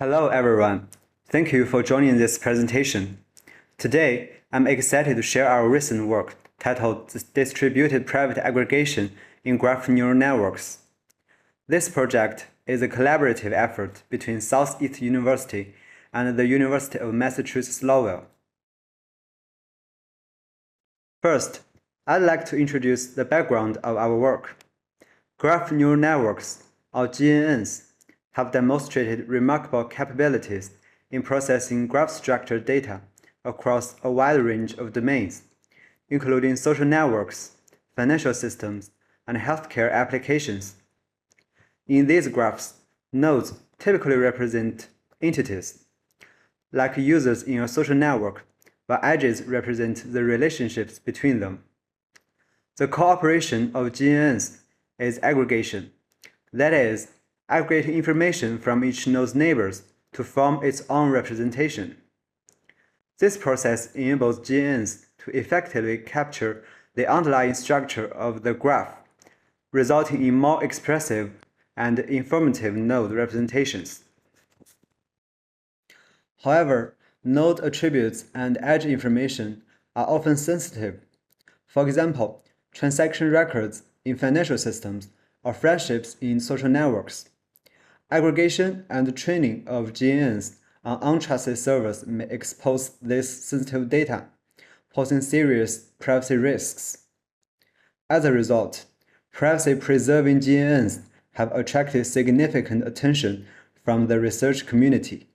Hello everyone. Thank you for joining this presentation. Today, I'm excited to share our recent work titled Distributed Private Aggregation in Graph Neural Networks. This project is a collaborative effort between Southeast University and the University of Massachusetts Lowell. First, I'd like to introduce the background of our work. Graph neural networks, or GNNs, have demonstrated remarkable capabilities in processing graph-structured data across a wide range of domains, including social networks, financial systems, and healthcare applications. In these graphs, nodes typically represent entities, like users in a social network, while edges represent the relationships between them. The cooperation of GNNs is aggregation, that is, aggregating information from each node's neighbors to form its own representation. This process enables GNNs to effectively capture the underlying structure of the graph, resulting in more expressive and informative node representations. However, node attributes and edge information are often sensitive. For example, transaction records in financial systems or friendships in social networks. Aggregation and training of GNNs on untrusted servers may expose this sensitive data, posing serious privacy risks. As a result, privacy-preserving GNNs have attracted significant attention from the research community.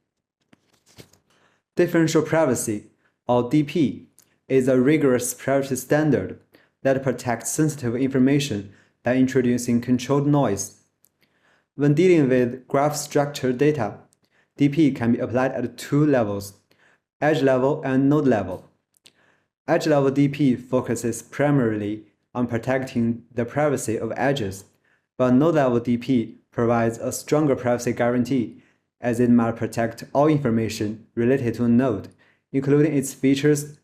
Differential privacy, or DP, is a rigorous privacy standard that protects sensitive information by introducing controlled noise. When dealing with graph-structured data, DP can be applied at two levels, edge level and node level. Edge level DP focuses primarily on protecting the privacy of edges, but node level DP provides a stronger privacy guarantee, as it must protect all information related to a node, including its features,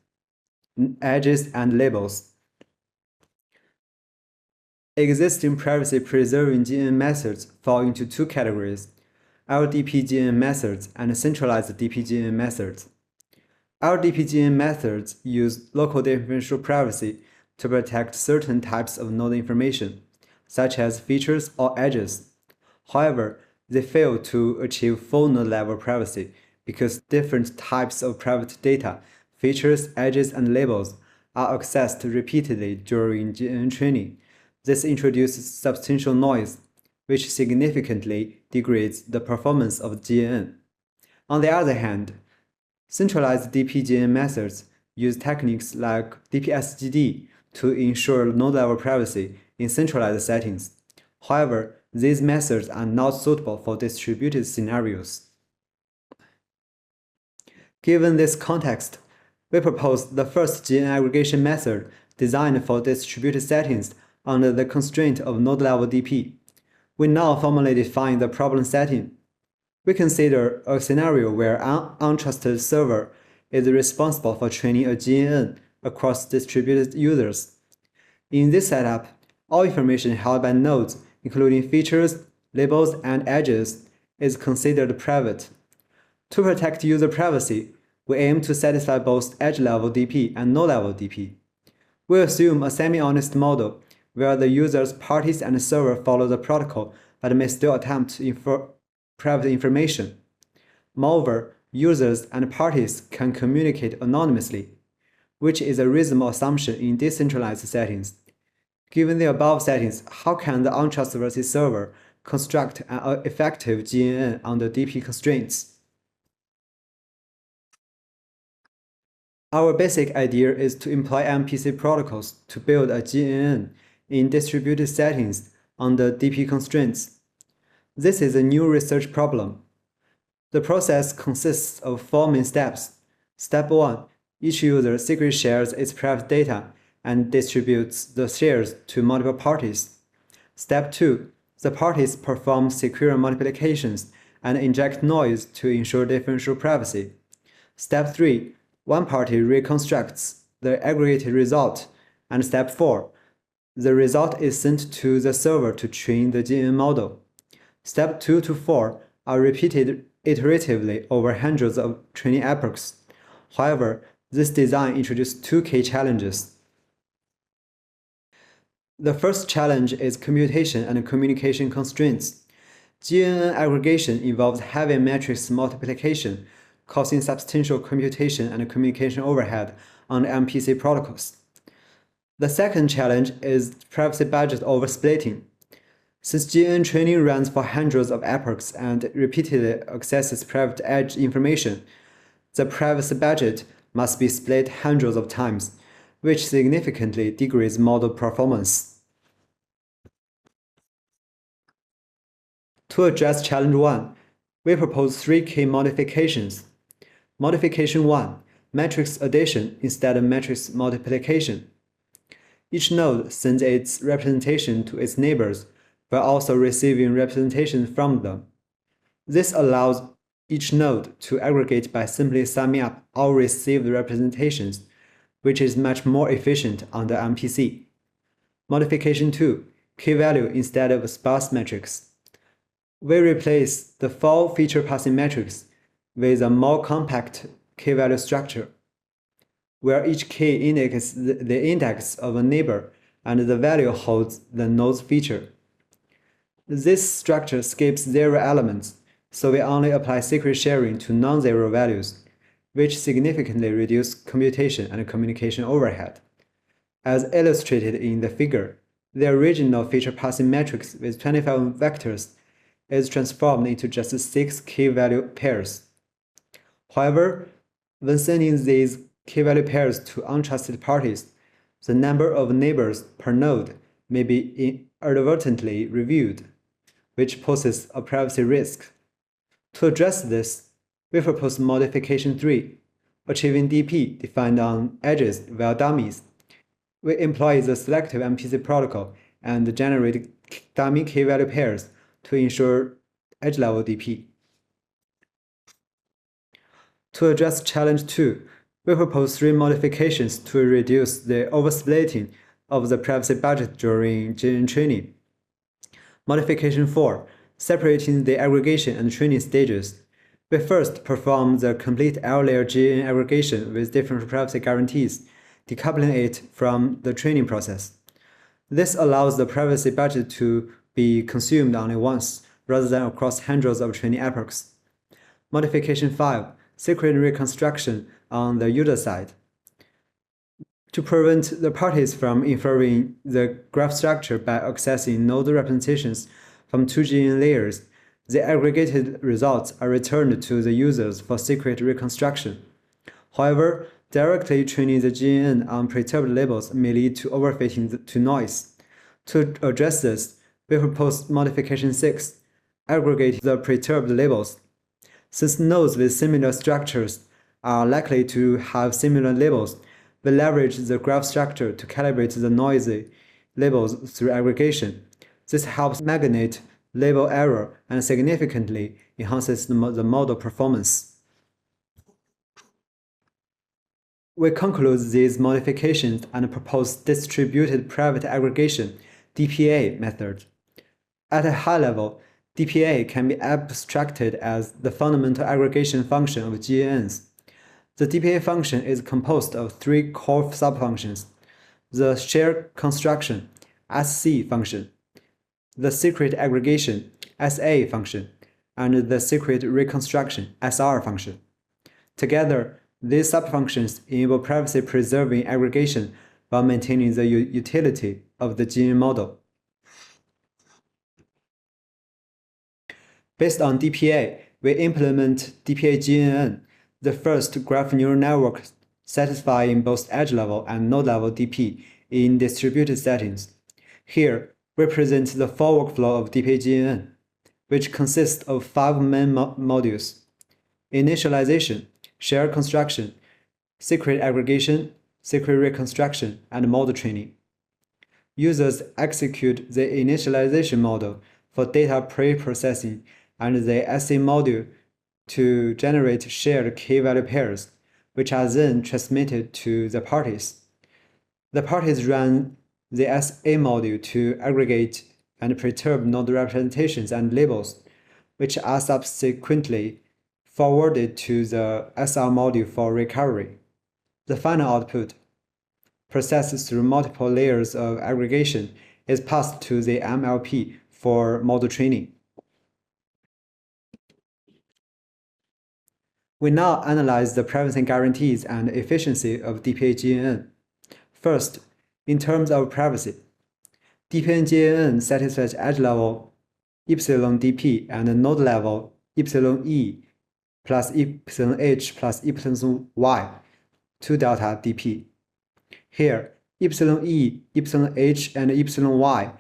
edges, and labels. Existing privacy-preserving GNN methods fall into two categories, LDP-GNN methods and centralized DP-GNN methods. LDP-GNN methods use local differential privacy to protect certain types of node information, such as features or edges. However, they fail to achieve full node-level privacy because different types of private data, features, edges, and labels are accessed repeatedly during GNN training. This introduces substantial noise, which significantly degrades the performance of GNN. On the other hand, centralized DP-GNN methods use techniques like DPS-GD to ensure node-level privacy in centralized settings. However, these methods are not suitable for distributed scenarios. Given this context, we propose the first GNN aggregation method designed for distributed settings under the constraint of node-level DP. We now formally define the problem setting. We consider a scenario where an untrusted server is responsible for training a GNN across distributed users. In this setup, all information held by nodes, including features, labels, and edges, is considered private. To protect user privacy, we aim to satisfy both edge-level DP and node-level DP. We assume a semi-honest model where the users, parties, and server follow the protocol but may still attempt to infer private information. Moreover, users and parties can communicate anonymously, which is a reasonable assumption in decentralized settings. Given the above settings, how can the untrustworthy server construct an effective GNN under DP constraints? Our basic idea is to employ MPC protocols to build a GNN in distributed settings under DP constraints. This is a new research problem. The process consists of four main steps. Step 1. Each user secretly shares its private data and distributes the shares to multiple parties. Step 2. The parties perform secure multiplications and inject noise to ensure differential privacy. Step 3. One party reconstructs the aggregated result. And step 4. The result is sent to the server to train the GNN model. Step 2 to 4 are repeated iteratively over hundreds of training epochs. However, this design introduced two key challenges. The first challenge is computation and communication constraints. GNN aggregation involves heavy matrix multiplication, causing substantial computation and communication overhead on the MPC protocols. The second challenge is privacy budget oversplitting. Since GNN training runs for hundreds of epochs and repeatedly accesses private edge information, the privacy budget must be split hundreds of times, which significantly degrades model performance. To address challenge 1, we propose 3 key modifications. Modification 1, matrix addition instead of matrix multiplication. Each node sends its representation to its neighbors, while also receiving representation from them. This allows each node to aggregate by simply summing up all received representations, which is much more efficient on the MPC. Modification 2, key value instead of sparse matrix. We replace the 4 feature passing matrix with a more compact key value structure, where each key indicates the index of a neighbor and the value holds the node's feature. This structure skips 0 elements, so we only apply secret sharing to non-zero values, which significantly reduce computation and communication overhead. As illustrated in the figure, the original feature passing matrix with 25 vectors is transformed into just 6 key value pairs. However, when sending these key value pairs to untrusted parties, the number of neighbors per node may be inadvertently reviewed, which poses a privacy risk. To address this, we propose modification 3, achieving DP defined on edges via dummies. We employ the selective MPC protocol and generate dummy key value pairs to ensure edge-level DP. To address challenge 2, we propose 3 modifications to reduce the oversplitting of the privacy budget during GNN training. Modification 4, separating the aggregation and training stages. We first perform the complete L-layer GNN aggregation with different privacy guarantees, decoupling it from the training process. This allows the privacy budget to be consumed only once, rather than across hundreds of training epochs. Modification 5, secret reconstruction on the user side. To prevent the parties from inferring the graph structure by accessing node representations from 2 GNN layers, the aggregated results are returned to the users for secret reconstruction. However, directly training the GNN on perturbed labels may lead to overfitting to noise. To address this, we propose modification 6, aggregate the perturbed labels. Since nodes with similar structures are likely to have similar labels, we leverage the graph structure to calibrate the noisy labels through aggregation. This helps mitigate label error and significantly enhances the model performance. We conclude these modifications and propose Distributed Private Aggregation (DPA) method. At a high level, DPA can be abstracted as the fundamental aggregation function of GNNs. The DPA function is composed of 3 core subfunctions: the share construction (SC) function, the secret aggregation (SA) function, and the secret reconstruction (SR) function. Together, these subfunctions enable privacy-preserving aggregation while maintaining the utility of the GNN model. Based on DPA, we implement DPA-GNN, the first graph neural network satisfying both edge-level and node-level DP in distributed settings. Here, we present the full workflow of DPA-GNN, which consists of 5 main modules: initialization, share construction, secret aggregation, secret reconstruction, and model training. Users execute the initialization model for data pre-processing and the SC module to generate shared key-value pairs, which are then transmitted to the parties. The parties run the SA module to aggregate and perturb node representations and labels, which are subsequently forwarded to the SR module for recovery. The final output, processed through multiple layers of aggregation, is passed to the MLP for model training. We now analyze the privacy guarantees and efficiency of DPA-GNN. First, in terms of privacy, DPA-GNN satisfies edge level epsilon dp and node level epsilon e plus epsilon h plus epsilon y 2 delta dp. Here, epsilon e, epsilon h, and epsilon y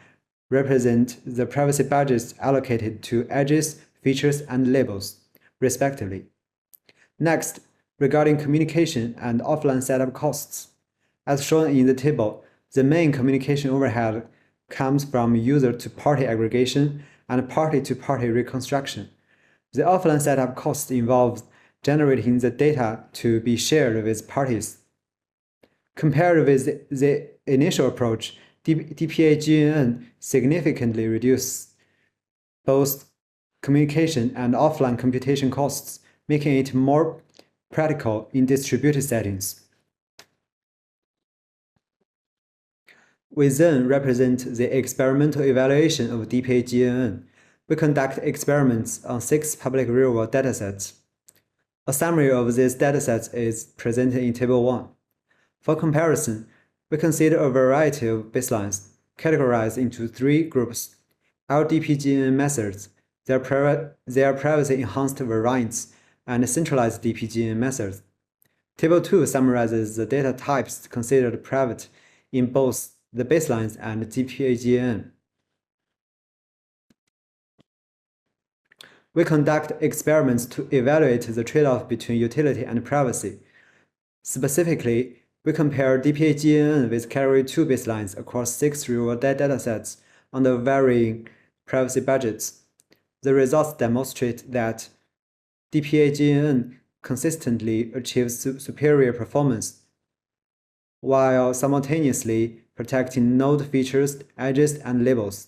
represent the privacy budgets allocated to edges, features, and labels, respectively. Next, regarding communication and offline setup costs. As shown in the table, the main communication overhead comes from user-to-party aggregation and party-to-party reconstruction. The offline setup cost involves generating the data to be shared with parties. Compared with the initial approach, DPA-GNN significantly reduces both communication and offline computation costs, making it more practical in distributed settings. We then represent the experimental evaluation of DPA-GNN. We conduct experiments on 6 public real-world datasets. A summary of these datasets is presented in Table 1. For comparison, we consider a variety of baselines, categorized into 3 groups: LDP-GNN methods, their privacy-enhanced variants, and centralized DP-GNN methods. Table 2 summarizes the data types considered private in both the baselines and DPA-GNN. We conduct experiments to evaluate the trade-off between utility and privacy. Specifically, we compare DPA-GNN with category 2 baselines across 6 real-world datasets under varying privacy budgets. The results demonstrate that DPA-GNN consistently achieves superior performance, while simultaneously protecting node features, edges, and labels.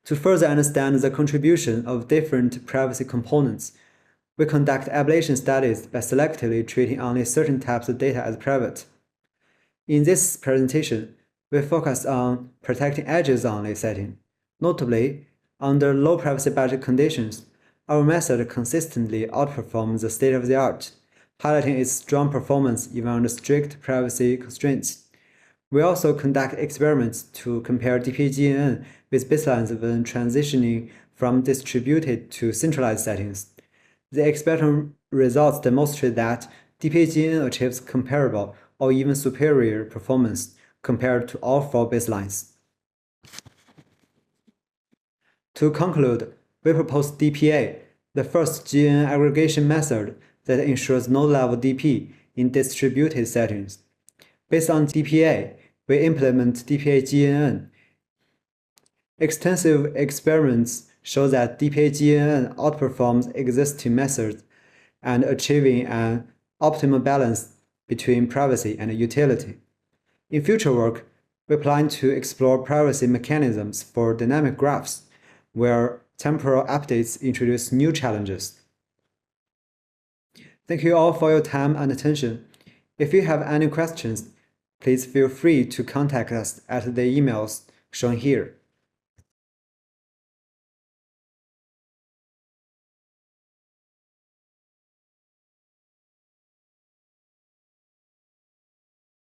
To further understand the contribution of different privacy components, we conduct ablation studies by selectively treating only certain types of data as private. In this presentation, we focus on protecting edges only setting. Notably, under low privacy budget conditions, our method consistently outperforms the state-of-the-art, highlighting its strong performance even under strict privacy constraints. We also conduct experiments to compare DPA-GNN with baselines when transitioning from distributed to centralized settings. The experimental results demonstrate that DPA-GNN achieves comparable or even superior performance compared to all 4 baselines. To conclude, we propose DPA, the first GNN aggregation method that ensures node-level DP in distributed settings. Based on DPA, we implement DPA-GNN. Extensive experiments show that DPA-GNN outperforms existing methods and achieving an optimal balance between privacy and utility. In future work, we plan to explore privacy mechanisms for dynamic graphs, where temporal updates introduce new challenges. Thank you all for your time and attention. If you have any questions, please feel free to contact us at the emails shown here.